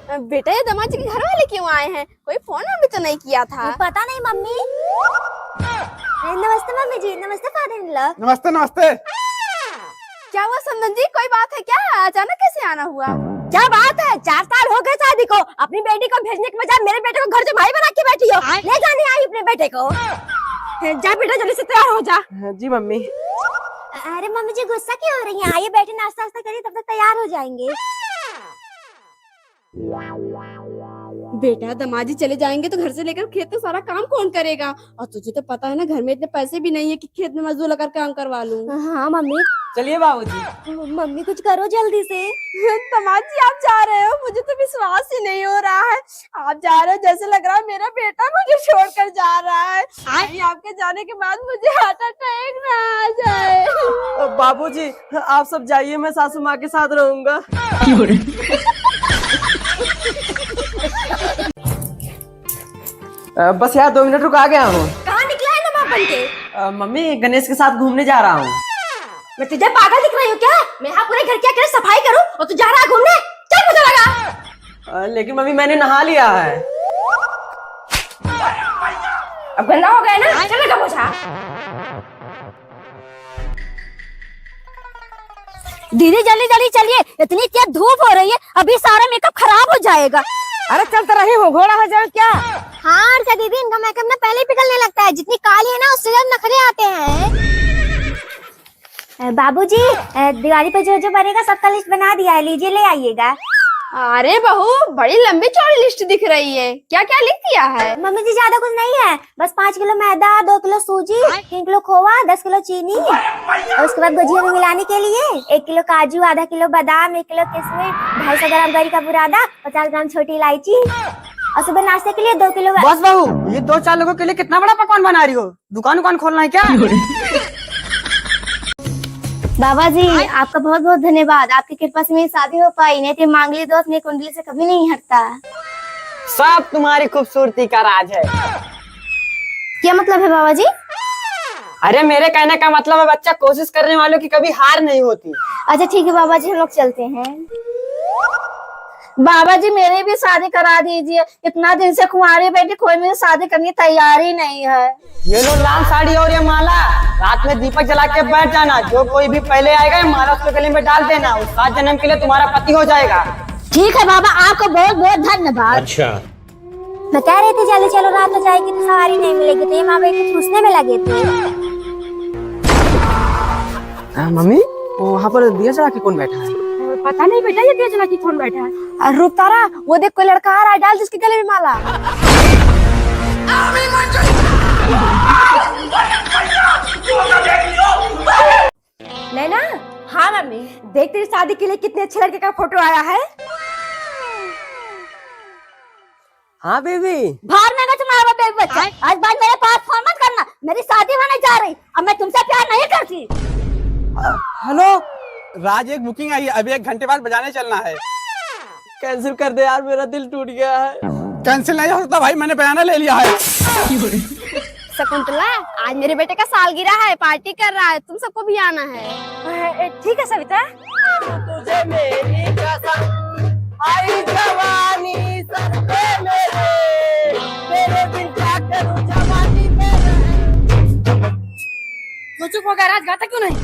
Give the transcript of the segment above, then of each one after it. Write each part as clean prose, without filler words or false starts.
बेटा ये दामाद जी के घर वाले क्यों आए हैं? कोई फोन भी तो नहीं किया था। पता नहीं मम्मी। नमस्ते मम्मी जी। नमस्ते फादर इन लॉ। नमस्ते नमस्ते। क्या हुआ संदन जी, कोई बात है क्या? अचानक कैसे आना हुआ? क्या बात है, 4 साल हो गए शादी को, अपनी बेटी को भेजने के बजाय मेरे बेटे को घर जमाई बना के बैठी हो। ले जाने आई अपने बेटे को। जा बेटा जल्दी से तैयार हो जा। जी मम्मी। अरे मम्मी जी गुस्सा क्यों हो रही हैं? आइए बैठे, नाश्ता वास्ता करिए, तब तक तैयार हो जाएंगे। बेटा दामाद जी चले जाएंगे तो घर से लेकर खेत में सारा काम कौन करेगा? और तुझे तो पता है ना घर में इतने पैसे भी नहीं है कि खेत में मजदूर लगा काम करवा लूं। हाँ मम्मी। चलिए बाबूजी। मम्मी कुछ करो जल्दी से। दामाद जी आप जा रहे हो? मुझे तो विश्वास ही नहीं हो रहा है। आप जा रहे हो जैसे लग रहा है मेरा बेटा मुझे छोड़कर जा रहा है। कहीं आपके जाने के बाद मुझे हार्ट अटैक ना आ जाए। बाबूजी आप सब जाइए, मैं सासू माँ के साथ रहूंगा। बस यार 2 मिनट रुक, आ गया हूँ। कहाँ निकला है नमाज बन के? मम्मी गणेश के साथ घूमने जा रहा हूँ। मैं तुझे पागल दिख रही हूँ क्या? मैं यहाँ पूरे घर क्या सफाई करूँ और तू जा रहा है घूमने? चल मुझे लगा। लेकिन मम्मी मैंने नहा लिया है। अब गंदा हो गया ना, चल लगा पोछा। दीदी जल्दी जल्दी चलिए, इतनी तेज धूप हो रही है, अभी सारा मेकअप खराब हो जाएगा। अरे चलते रही हो, घोड़ा हो जाए क्या? हाँ क्या दीदी, इनका मेकअप ना पहले ही पिघलने लगता है। जितनी काली है ना उससे ज्यादा नखरे आते हैं। बाबूजी दिवाली पे जो जो बनेगा सबका लिस्ट बना दिया है, लीजिए ले आइएगा। अरे बहू बड़ी लंबी चौड़ी लिस्ट दिख रही है, क्या क्या लिख दिया है? मम्मी जी ज्यादा कुछ नहीं है, बस 5 किलो मैदा, 2 किलो सूजी, 3 किलो खोवा, 10 किलो चीनी, और उसके बाद गुजिया में मिलाने के लिए 1 किलो काजू, आधा किलो बादाम, 1 किलो किशमिश, 250 ग्राम गरी का बुरादा, 50 ग्राम छोटी इलायची, और सुबह नाश्ते के लिए 2 किलो। बस बहू, ये 2-4 लोगों के लिए कितना बड़ा पकवान बना रही हो? दुकान खोलना है क्या? बाबा जी आपका बहुत बहुत धन्यवाद, आपकी कृपा से मेरी शादी हो पाई, नहीं तो मांगली दोस्त मेरी कुंडली से कभी नहीं हटता। सब तुम्हारी खूबसूरती का राज है। क्या मतलब है बाबा जी? अरे मेरे कहने का मतलब है बच्चा, कोशिश करने वालों की कभी हार नहीं होती। अच्छा ठीक है बाबा जी, हम लोग चलते हैं। बाबा जी मेरे भी शादी करा दीजिए, इतना दिन से कुंवारी बैठी, कोई मेरी शादी करने की तैयारी नहीं है। ये लो लाल साड़ी और ये माला, रात में दीपक जला के बैठ जाना, जो कोई भी पहले आएगा ये माला उसके गले में डाल देना, उस 7 जन्म के लिए तुम्हारा पति हो जाएगा। ठीक है बाबा, आपको बहुत बहुत धन्यवाद। अच्छा मैं कह रही थी जल्दी चलो, रात हो जाएगी तो सवारी नहीं मिलेगी, तो ये माँ बेटी पूछने में लगे थे। मम्मी वहाँ पर दिया जला के कौन बैठा है? पता नहीं बेटा, ये दिया जला के कौन बैठा है? रुक तारा, वो देख कोई लड़का आ रहा है, डाल जिसके गले में माला। नैना। हाँ मम्मी। देख तेरी शादी के लिए कितने अच्छे लड़के का फोटो आया है। हाँ बेबी। बाहर में तुम्हारा बेबी बच्चा, आज बाद मेरे पास फोन मत करना, मेरी शादी होने जा रही, अब मैं तुमसे प्यार नहीं करती। हेलो राज, एक बुकिंग आई है, अभी 1 घंटे बाद बजाने चलना है। कैंसिल कर दे यार, मेरा दिल टूट गया है। कैंसिल नहीं हो सकता भाई, मैंने बयाना ले लिया है। शकुंतला आज मेरे बेटे का सालगिरह है, पार्टी कर रहा है, तुम सबको भी आना है। ठीक है सविता। तुझे मेरी कसम, आई जवानी सर पे मेरे दिल क्या करूं जवानी मेरे। चुप हो गया राज, गाता क्यों नहीं?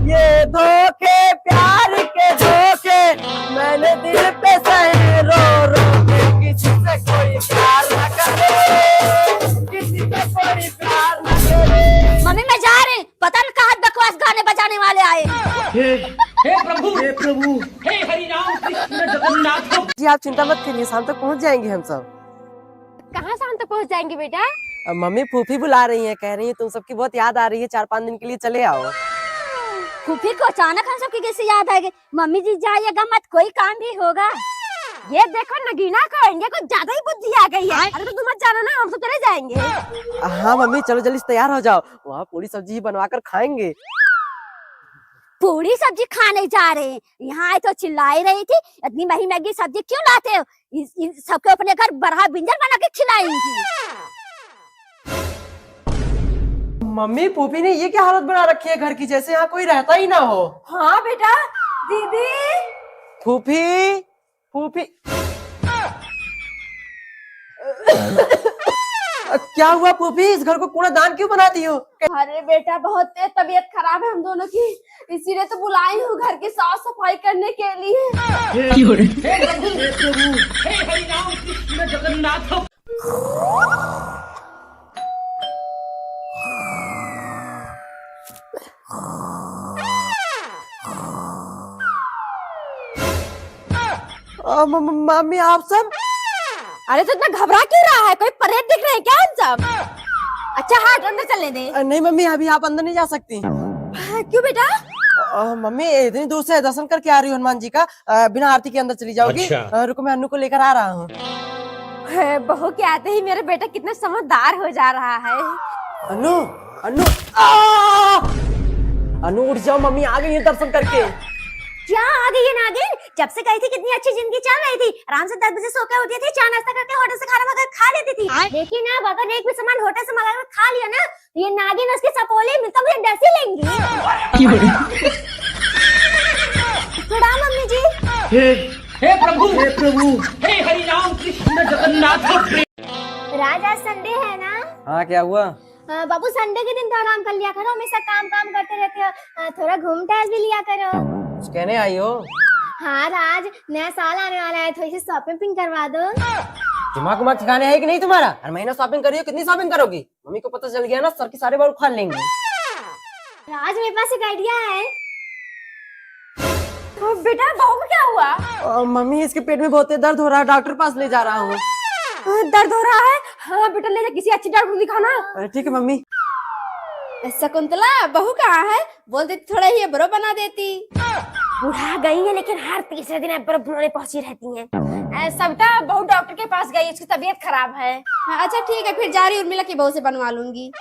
ये धोखे प्यार के धोखे, मैंने दिल पे सहे रो रो के, किसी से कोई प्यार न करे, किसी से कोई प्यार न करे। मम्मी मैं जा रही, पता नहीं कहाँ बकवास गाने बजाने वाले आए। हे प्रभु हे हरि राम कृष्ण जगन्नाथ। जी आप चिंता मत करिए, शाम तक पहुंच जाएंगे हम सब। कहाँ शाम तक पहुँच जाएंगे बेटा? मम्मी फूफी बुला रही हैं, कह रही है तुम सबकी बहुत याद आ रही है, 4-5 दिन के लिए चले आओ। फूफी को अचानक हम सबकी कैसे याद आ गई? मम्मी जी जाइएगा मत, कोई काम भी होगा। ये देखो नगीना को इनके कुछ ज्यादा ही बुद्धि आ गई है। अरे तो तुम मत जाना ना, हम सब चले जाएंगे। हाँ मम्मी चलो जल्दी से तैयार हो जाओ, वहाँ पूरी सब्जी बनवा कर खाएंगे। पूरी सब्जी खाने जा रहे हैं, यहाँ आए तो चिल्लाई रही थी इतनी महंगी महंगी सब्जी क्यों लाते हो, सबके अपने घर बरहा बिंजर बना के खिलाएंगी। मम्मी फूफी ने ये क्या हालत बना रखी है घर की, जैसे यहाँ कोई रहता ही ना हो। हाँ बेटा। दीदी फूफी फूफी क्या हुआ फूफी, इस घर को कूड़ादान क्यों बनाती हो? अरे बेटा बहुत तेज तबीयत खराब है हम दोनों की, इसीलिए तो बुलाई हूँ घर की साफ सफाई करने के लिए। हे प्रभु, हे हरि राम कृष्ण जगन्नाथ। मम्मी आप सब? अरे तो इतना घबरा क्यों रहा है, कोई परेड दिख रहे हैं क्या हम सब? अच्छा हाँ अंदर चलने दे। नहीं मम्मी, अभी आप अंदर नहीं जा सकती। क्यों बेटा? मम्मी इतनी दूर से दर्शन करके आ रही हूँ हनुमान जी का, बिना आरती के अंदर चली जाओगी? रुको मैं अन्नू को लेकर आ रहा हूँ। बहू के आते ही मेरा बेटा कितना समझदार हो जा रहा है। अन्नू अन्नू अन्नू उठ जाओ, मम्मी आ गई है दर्शन करके। क्या आ गई है नागिन? जब से गई थी कितनी अच्छी जिंदगी चल रही थी, आराम से 10 बजे सो के उठती थी, चाय नाश्ता करके होटल से खाना मंगा खा लेती थी। लेकिन अब अगर एक भी सामान होटल से मंगा कर खा लिया ना, तो ये नागिन उसकी सपोली मिलकर मुझे डस ही लेंगी। प्रणाम मम्मी जी। हे प्रभु, हे हरि राम कृष्ण जगन्नाथ। राज आज संडे है ना? हाँ क्या हुआ? बाबू संडे के दिन तो आराम कर लिया करो, हमेशा काम काम करते रहते हो, थोड़ा घूम टहल भी लिया करो। कुछ कहने आई हो? हाँ राज, नया साल आने वाला है, थोड़ी सी शॉपिंग करवा दो। दिमाग उमाग ठिकाने है कि नहीं तुम्हारा? हर महीना शॉपिंग करी हो, कितनी शॉपिंग करोगी? मम्मी को पता चल गया ना, सर की सारे बाल उखाड़ लेंगे। राज मेरे पास एक आइडिया है। तो बेटा बहू को क्या हुआ? मम्मी इसके पेट में बहुत दर्द हो रहा है, डॉक्टर पास ले जा रहा हूँ। दर्द हो रहा है? हाँ बेटा ले जा, किसी अच्छी डॉक्टर को दिखाना। ठीक है मम्मी। शकुंतला बहू कहाँ है? बोल देती थोड़ा ही ब्रो बना देती। बुढ़ा गई है लेकिन हर तीसरे दिन बुढ़ाने पहुंची रहती हैं। सविता बहू डॉक्टर के पास गई, उसकी तबीयत खराब है। अच्छा ठीक है, फिर जा रही उर्मिला की बहू से बनवा लूंगी।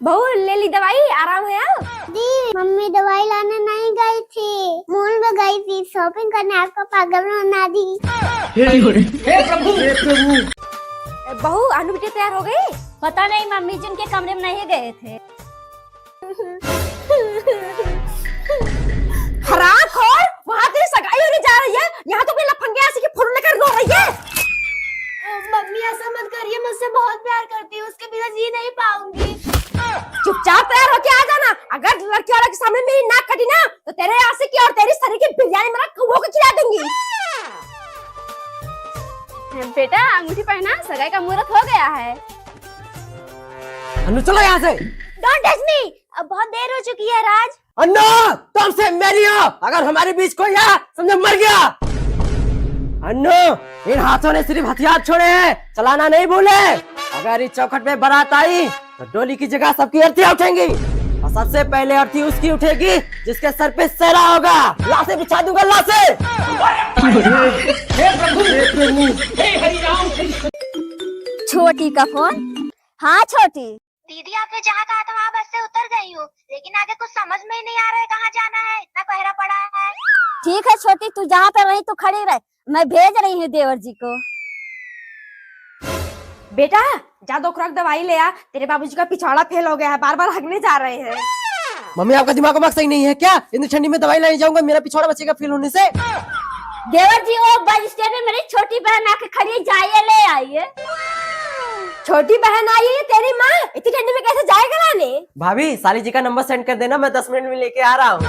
बहू ले ली दवाई, आराम है? दी मम्मी दवाई लाने नहीं गई थी, मॉल में गई थी शॉपिंग करने, आपको पागल बना दी। हे प्रभु। बहू अनु बेटी तैयार हो गई? पता नहीं मम्मी जिनके कमरे में नहीं गए थे। हरामखोर, वहाँ तेरी सगाई होने जा रही है, यहाँ तो कोई लफंगे ऐसे की फोटो लेकर रो रही है। मम्मी ऐसा मत करिए, मुझसे बहुत प्यार करती है, उसके बिना जी नहीं पाऊंगी। चुपचाप तैयार होके आ जाना, अगर लड़की वाला के सामने मेरी नाक कटी ना तो तेरे आसे की और तेरी सरी की बिरयानी मेरा कौवों को खिला दूंगी। बेटा अंगूठी पहना, सगाई का मुहूर्त हो गया है। अन्नू चलो यहाँ से। डोंट टच मी, अब बहुत देर हो चुकी है राज। अन्नू तुमसे मेरी हो, अगर हमारे बीच कोई है समझो मर गया। अन्नू इन हाथों ने सिर्फ हथियार छोड़े हैं, चलाना नहीं भूले। अगर इस चौखट में बारात आई तो डोली की जगह सबकी अर्थियां उठेंगी, और सबसे पहले अर्थी उसकी उठेगी जिसके सर पे सेहरा होगा। लाशें बिछा दूंगा, लाशें। हे प्रभु, हे हरि राम कृष्ण। छोटी का फोन। हाँ छोटी दीदी आपने जहाँ कहा था वहाँ बस से उतर गई हूँ, लेकिन आगे कुछ समझ में ही नहीं आ रहा है कहाँ जाना है, इतना कोहरा पड़ा है। ठीक है छोटी, तू जहाँ पे रही तू खड़ी रह, मैं भेज रही हूँ देवर जी को। बेटा जा 2 खुराक दवाई ले आ, तेरे बाबूजी का पिछवाड़ा फेल हो गया है, बार बार हगने जा रहे हैं। मम्मी आपका दिमाग उमाग सही नहीं है क्या? इतनी ठंडी में दवाई लाने जाऊंगा, मेरा पिछवाड़ा बचेगा फेल होने से। देवर जी वो बस स्टैंड में मेरी छोटी बहन आके खड़ी है, जाइए ले आइए। छोटी बहन आई है तेरी माँ, इतनी ठंडी में कैसे जाएगा लाने? भाभी साली जी का नंबर सेंड कर देना, मैं 10 मिनट में लेके आ रहा हूँ।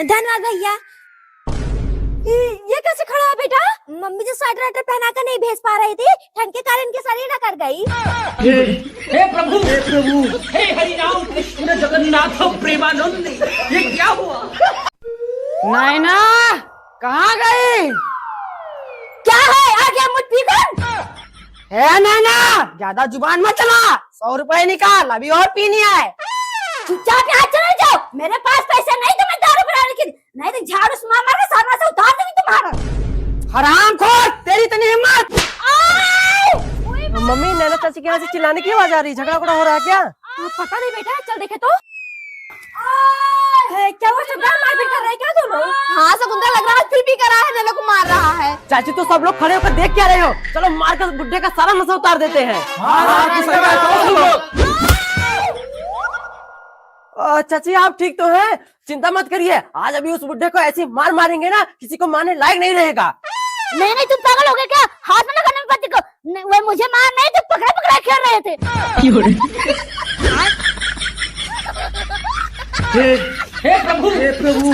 धन्यवाद भैया। ये कैसे खड़ा है बेटा? मम्मी जो स्वेटर वेटर पहना कर नहीं भेज पा रही थी, ठंड के कारण इनके शरीर अकड़ गई। हे प्रभु, हे हरि राम कृष्ण जगन्नाथ प्रेमानंद। ये क्या हुआ? नैना कहाँ गई? क्या है आ गया मुझ कौन? है नैना, ज्यादा जुबान मत चला, 100 रुपए निकाल, अभी और पीनी है। चुपचाप यहाँ चले जाओ, मेरे पास पैसे नहीं तो मैं दारू बनाने के, नहीं तो झाड़ू से मार के सामने से उतार दूंगी तुम्हारा। हरामखोर, तेरी इतनी हिम्मत! मम्मी नैना चाची के यहाँ से चिल्लाने की आवाज आ रही, झगड़ा हो रहा है क्या? पता नहीं बेटा, चल देखे तो। क्या वो सब मारपीट कर रहे क्या तुम लोग? हाँ शकुंतला लग रहा है फिर भी कर रहा है, नैना को मार रहा है। चाची तो सब लोग खड़े होकर देख क्या रहे हो? चलो मार कर बुड्ढे का सारा नशा उतार देते हैं। चाची आप ठीक तो हैं? चिंता मत करिए, आज अभी उस बुड्ढे को ऐसी मार मारेंगे ना, किसी को मारने लायक नहीं रहेगा। नहीं नहीं, तुम पागल हो गए क्या? हाथ में लगाने में पति को वो मुझे मार नहीं, तुम पकड़ा पकड़ा खेल रहे थे। हे प्रभु, हे प्रभु।